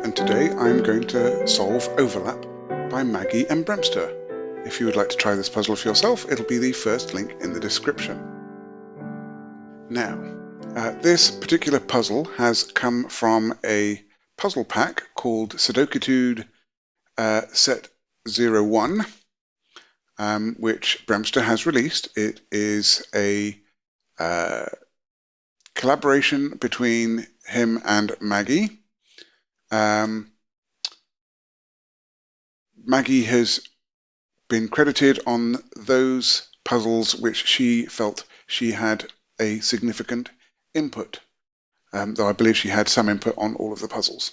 and today I'm going to solve Overlap by Maggie BremSter. If you would like to try this puzzle for yourself, it'll be the first link in the description. Now, this particular puzzle has come from a puzzle pack called Sudokétude Set 01, which BremSter has released. It is a collaboration between him and Maggie. Maggie has been credited on those puzzles which she felt she had a significant input, though I believe she had some input on all of the puzzles.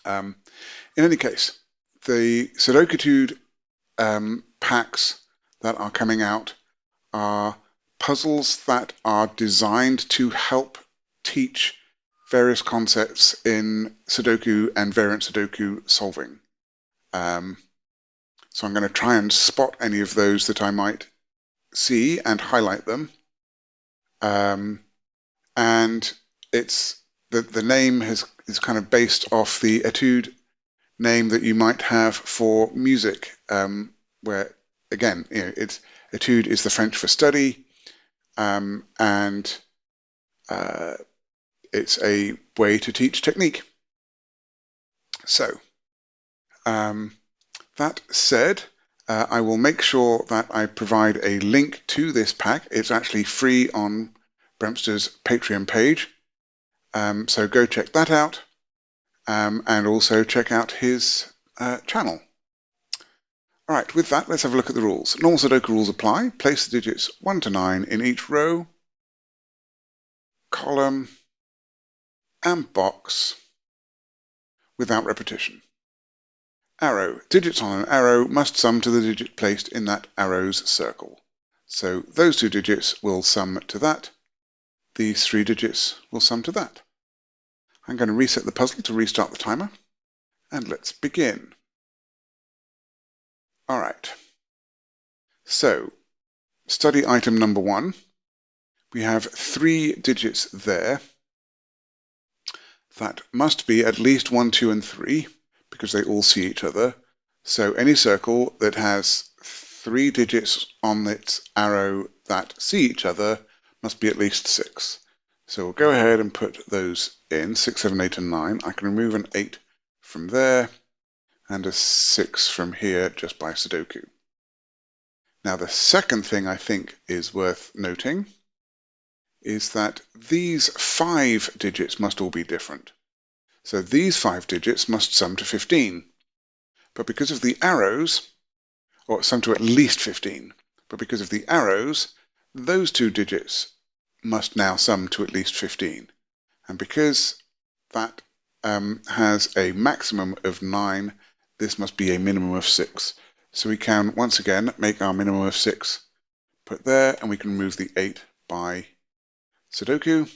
In any case, the Sudokétude packs that are coming out are puzzles that are designed to help teach various concepts in Sudoku and variant Sudoku solving. So I'm going to try and spot any of those that I might see and highlight them. And it's the name is kind of based off the etude name that you might have for music, where again, etude is the French for study, and it's a way to teach technique. So, that said, I will make sure that I provide a link to this pack. It's actually free on BremSter's Patreon page, so go check that out, and also check out his channel. All right, with that, let's have a look at the rules. Normal Sudoku rules apply. Place the digits 1 to 9 in each row, column, and box without repetition. Arrow. Digits on an arrow must sum to the digit placed in that arrow's circle. So those two digits will sum to that. These three digits will sum to that. I'm going to reset the puzzle to restart the timer, and let's begin. All right. So, study item number 1. We have 3 digits there. That must be at least 1, 2, and 3, because they all see each other. So any circle that has 3 digits on its arrow that see each other must be at least 6. So we'll go ahead and put those in, 6, 7, 8, and 9. I can remove an 8 from there and a 6 from here just by Sudoku. Now the second thing I think is worth noting is that these 5 digits must all be different. So these 5 digits must sum to 15. But because of the arrows, or sum to at least 15, but because of the arrows, those 2 digits must now sum to at least 15. And because that has a maximum of 9, this must be a minimum of 6. So we can once again make our minimum of 6, put there, and we can remove the 8 by Sudoku.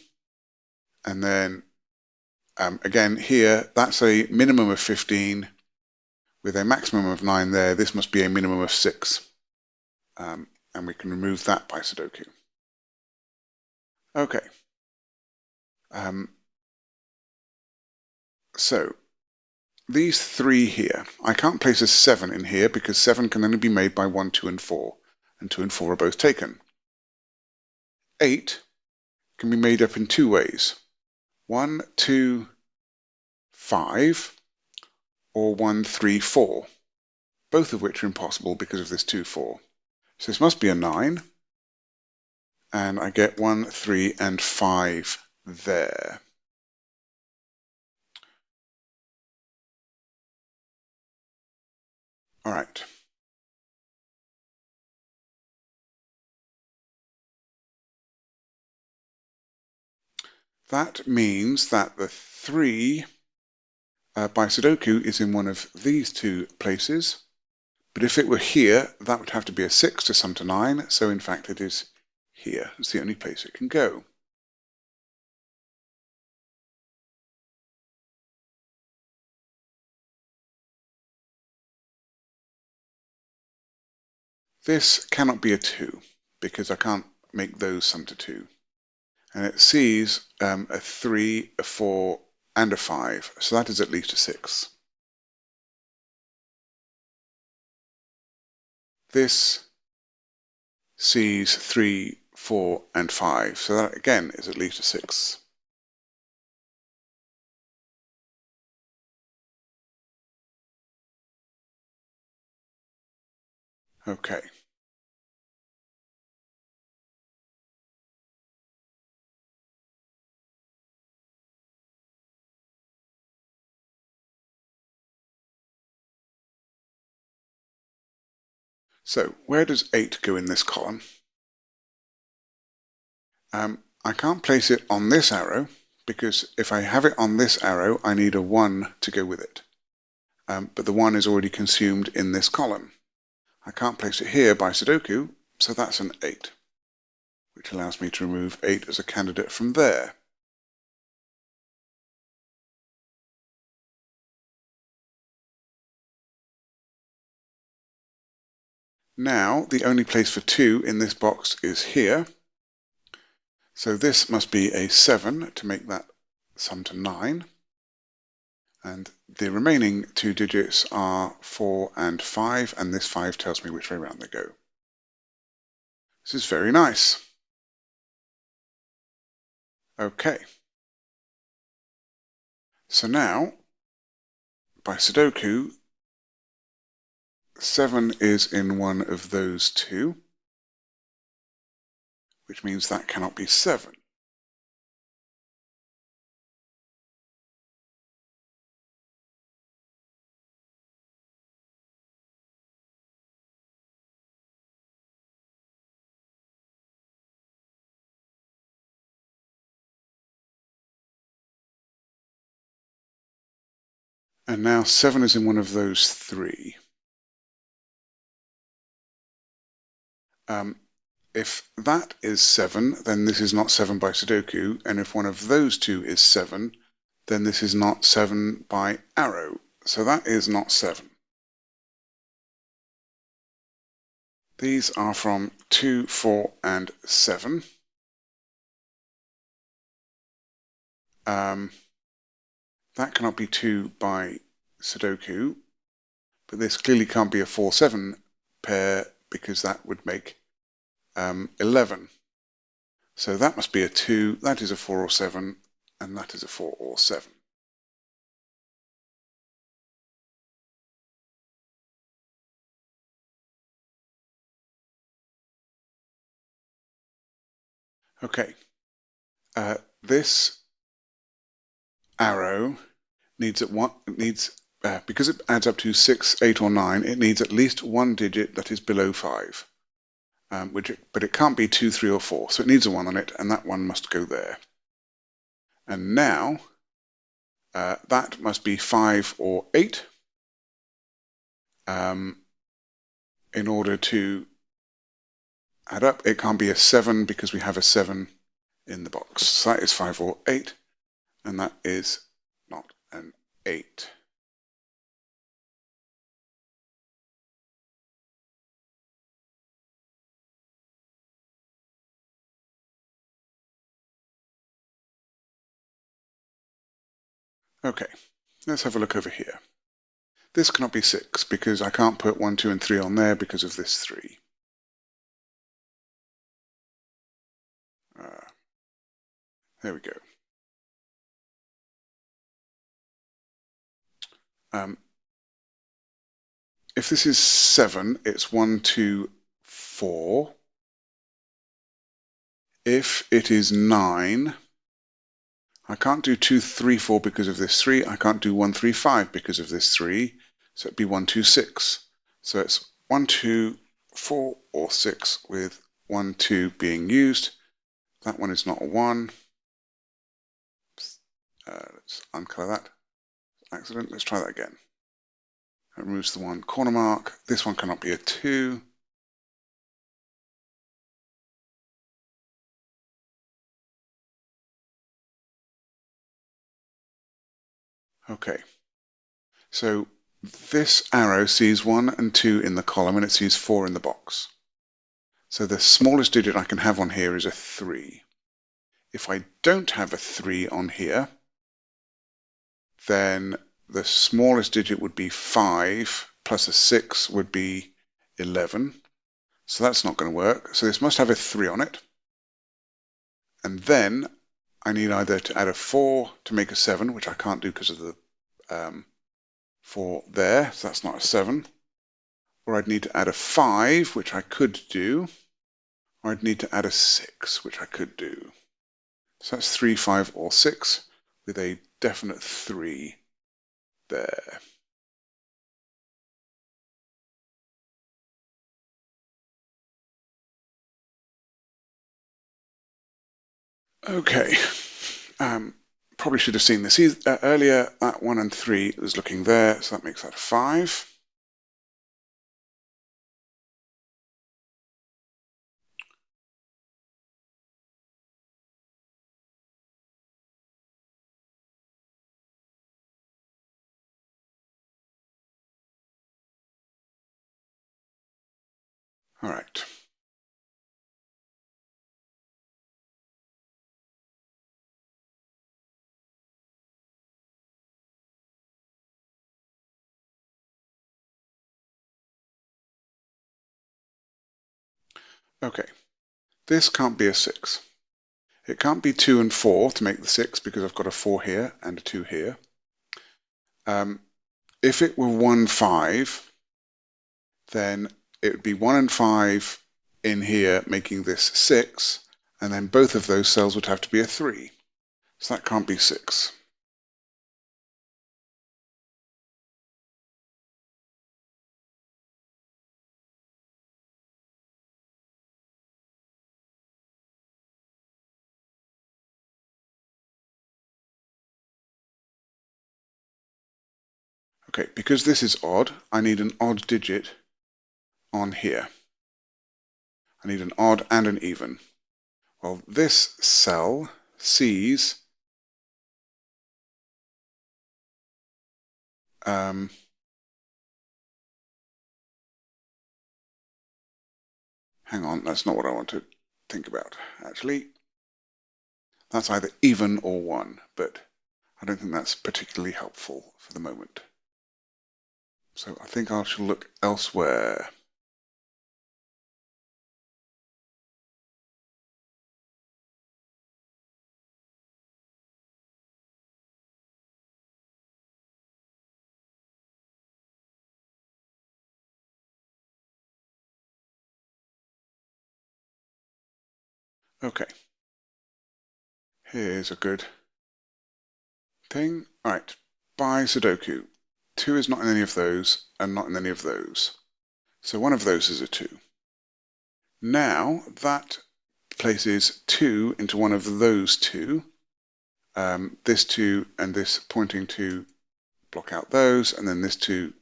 And then again here, that's a minimum of 15 with a maximum of 9 there. This must be a minimum of 6. And we can remove that by Sudoku. Okay. So these 3 here, I can't place a 7 in here because 7 can only be made by 1, 2, and 4. And 2 and 4 are both taken. 8 can be made up in 2 ways. 1, 2, 5, or 1, 3, 4, both of which are impossible because of this 2, 4. So this must be a 9, and I get 1, 3, and 5 there. All right. That means that the 3 by Sudoku is in one of these 2 places, but if it were here, that would have to be a 6 to sum to 9, so in fact it is here. It's the only place it can go. This cannot be a 2, because I can't make those sum to 2. And it sees a 3, a 4, and a 5, so that is at least a 6. This sees 3, 4, and 5, so that again is at least a 6. Okay. So where does 8 go in this column? I can't place it on this arrow, because if I have it on this arrow, I need a 1 to go with it. But the 1 is already consumed in this column. I can't place it here by Sudoku, so that's an 8, which allows me to remove 8 as a candidate from there. Now, the only place for 2 in this box is here, so this must be a 7 to make that sum to 9. And the remaining 2 digits are 4 and 5, and this 5 tells me which way round they go. This is very nice. Okay. So now, by Sudoku, 7 is in one of those 2, which means that cannot be 7. And now 7 is in one of those 3. If that is 7, then this is not 7 by Sudoku, and if one of those 2 is 7, then this is not 7 by arrow, so that is not 7. These are from 2, 4, and 7. That cannot be 2 by Sudoku, but this clearly can't be a 4-7 pair because that would make 11. So that must be a 2, that is a 4 or 7, and that is a 4 or 7. Okay, this arrow needs because it adds up to 6, 8, or 9, it needs at least one digit that is below 5. But it can't be 2, 3, or 4, so it needs a 1 on it, and that 1 must go there. And now, that must be 5 or 8 in order to add up. It can't be a 7 because we have a 7 in the box. So that is 5 or 8, and that is not an 8. Okay, let's have a look over here. This cannot be 6 because I can't put 1, 2, and 3 on there because of this 3. There we go. If this is 7, it's 1, 2, 4. If it is 9, I can't do 2, 3, 4 because of this 3. I can't do 1, 3, 5 because of this 3. So it'd be 1, 2, 6. So it's 1, 2, 4, or 6 with 1, 2 being used. That one is not a 1. Let's uncolour that. Accident. Let's try that again. That removes the 1 corner mark. This one cannot be a 2. Okay. So this arrow sees 1 and 2 in the column, and it sees 4 in the box. So the smallest digit I can have on here is a 3. If I don't have a 3 on here, then the smallest digit would be 5, plus a 6 would be 11. So that's not going to work. So this must have a 3 on it. And then I need either to add a 4 to make a 7, which I can't do because of the 4 there, so that's not a 7. Or I'd need to add a 5, which I could do. Or I'd need to add a 6, which I could do. So that's 3, 5, or 6, with a definite 3 there. Okay, probably should have seen this earlier. That 1 and 3 was looking there, so that makes that a 5. All right. Okay, this can't be a 6. It can't be 2 and 4 to make the 6 because I've got a 4 here and a 2 here. If it were 1, 5, then it would be 1 and 5 in here making this 6, and then both of those cells would have to be a 3. So that can't be 6. Okay, because this is odd, I need an odd digit on here. I need an odd and an even. Well, this cell sees hang on, that's not what I want to think about, actually. That's either even or 1, but I don't think that's particularly helpful for the moment. So I think I shall look elsewhere. Okay, here's a good thing. All right, by Sudoku. 2 is not in any of those and not in any of those. So one of those is a 2. Now that places 2 into one of those 2. This 2 and this pointing to block out those, and then this 2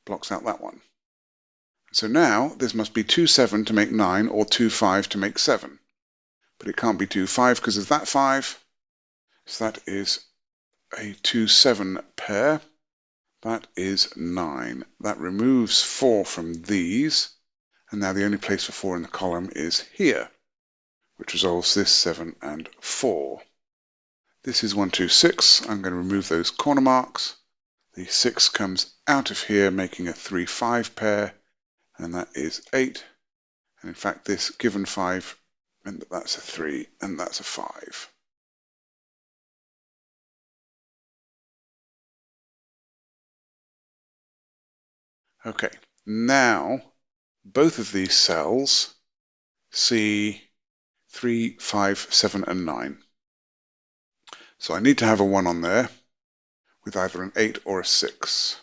blocks out that one. So now this must be 2, 7 to make 9 or 2, 5 to make 7. But it can't be 2, 5 because of that 5. So that is a 2, 7 pair. That is 9. That removes 4 from these. And now the only place for 4 in the column is here, which resolves this 7 and 4. This is 1, 2, 6. I'm going to remove those corner marks. The 6 comes out of here, making a 3, 5 pair, and that is 8. And in fact, this given 5, and that's a 3, and that's a 5. Okay, now both of these cells see 3, 5, 7, and 9. So I need to have a 1 on there with either an 8 or a 6.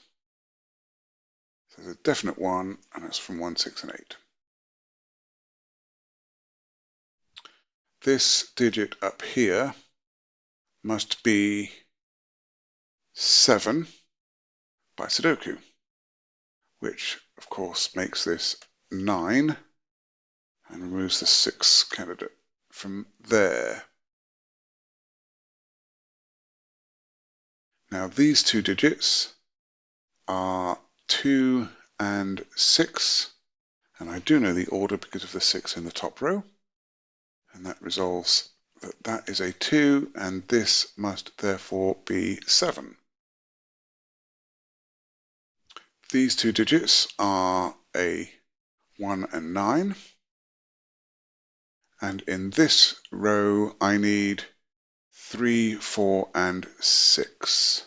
So there's a definite 1, and it's from 1, 6, and 8. This digit up here must be 7 by Sudoku, which of course makes this 9 and removes the 6 candidate from there. Now these two digits are 2 and 6, and I do know the order because of the 6 in the top row, and that resolves that that is a 2, and this must therefore be 7. These two digits are a 1 and 9. And in this row, I need 3, 4, and 6,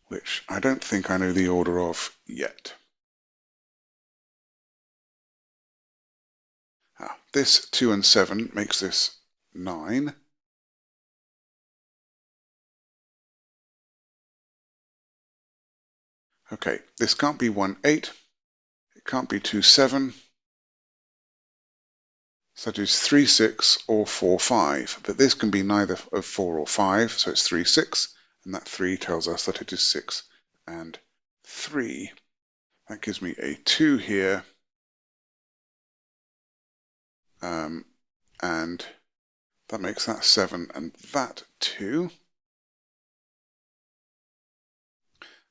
which I don't think I know the order of yet. This 2 and 7 makes this 9. Okay, this can't be 1, 8. It can't be 2, 7. So that is 3, 6 or 4, 5. But this can be neither of 4 or 5, so it's 3, 6. And that 3 tells us that it is 6 and 3. That gives me a 2 here. And that makes that 7 and that 2.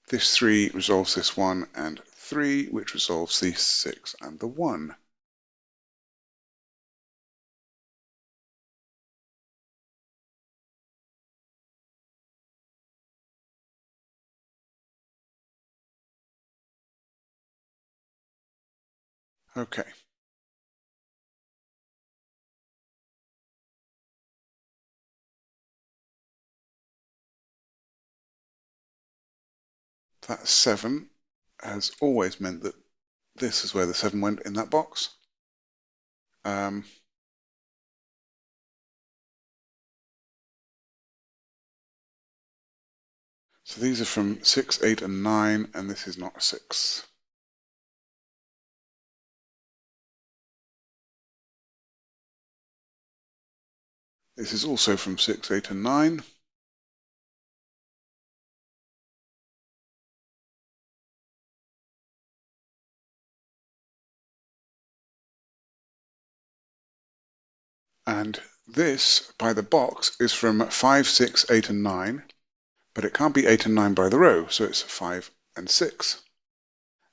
This 3 resolves this 1 and 3, which resolves the 6 and the 1. Okay. That 7 has always meant that this is where the 7 went in that box. So these are from 6, 8, and 9, and this is not a 6. This is also from 6, 8, and 9. And this, by the box, is from 5, 6, 8, and 9, but it can't be 8 and 9 by the row, so it's 5 and 6.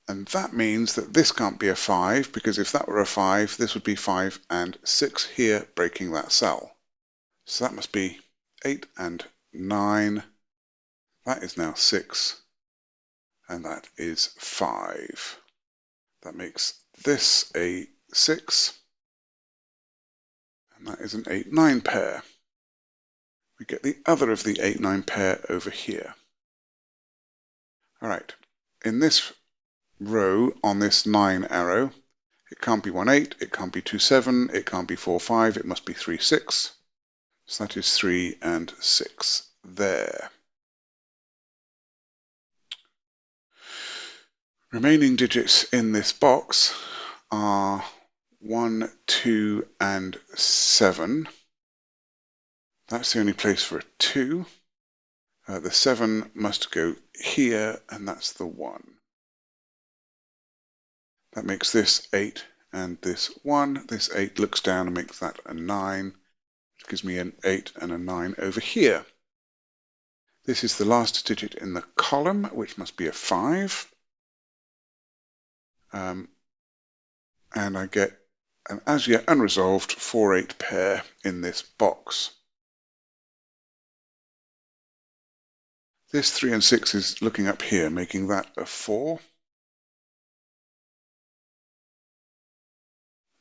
And that means that this can't be a 5, because if that were a 5, this would be 5 and 6 here, breaking that cell. So that must be 8 and 9. That is now 6, and that is 5. That makes this a 6, and that is an 8-9 pair. We get the other of the 8-9 pair over here. All right, in this row on this 9 arrow, it can't be 1, 8, it can't be 2, 7, it can't be 4, 5, it must be 3, 6. So that is 3 and 6 there. Remaining digits in this box are 1, 2, and 7. That's the only place for a 2. The 7 must go here, and that's the 1. That makes this 8 and this 1. This 8 looks down and makes that a 9, which gives me an 8 and a 9 over here. This is the last digit in the column, which must be a 5. And I get an as yet unresolved 4-8 pair in this box. This 3 and 6 is looking up here, making that a 4.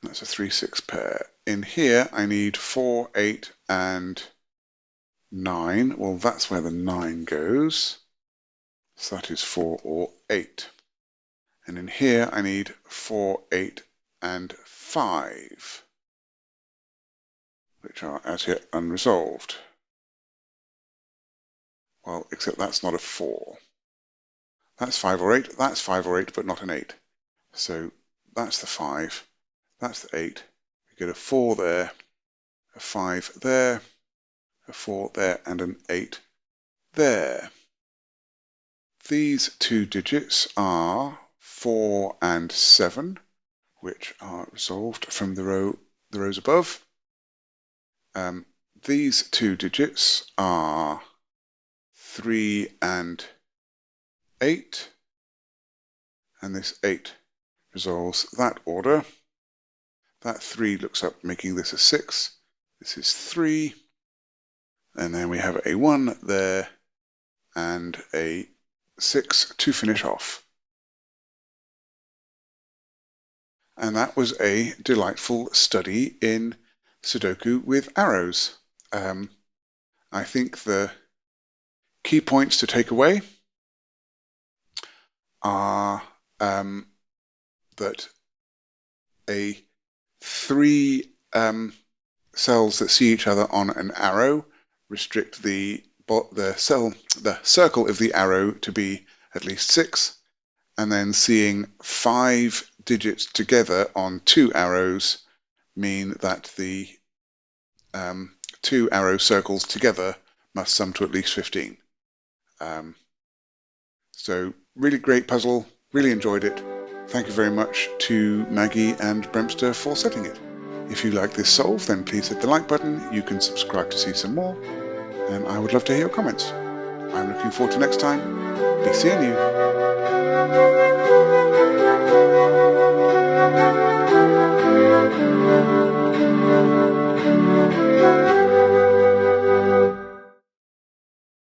That's a 3-6 pair. In here, I need 4, 8, and 9. Well, that's where the 9 goes. So that is 4 or 8. And in here, I need 4, 8, and 5, which are as yet unresolved. Well, except that's not a 4. That's 5 or 8. That's 5 or 8, but not an 8. So that's the 5. That's the 8. We get a 4 there, a 5 there, a 4 there, and an 8 there. These two digits are 4 and 7, which are resolved from the rows above. These two digits are 3 and 8, and this 8 resolves that order. That 3 looks up, making this a 6. This is 3, and then we have a 1 there, and a 6 to finish off. And that was a delightful study in Sudoku with arrows. I think the key points to take away are that three cells that see each other on an arrow restrict the circle of the arrow to be at least 6, and then seeing 5 digits together on 2 arrows mean that the 2 arrow circles together must sum to at least 15. So really great puzzle, really enjoyed it. Thank you very much to Maggie and BremSter for setting it. If you like this solve, then please hit the like button. You can subscribe to see some more, and I would love to hear your comments. I'm looking forward to next time. Be seeing you.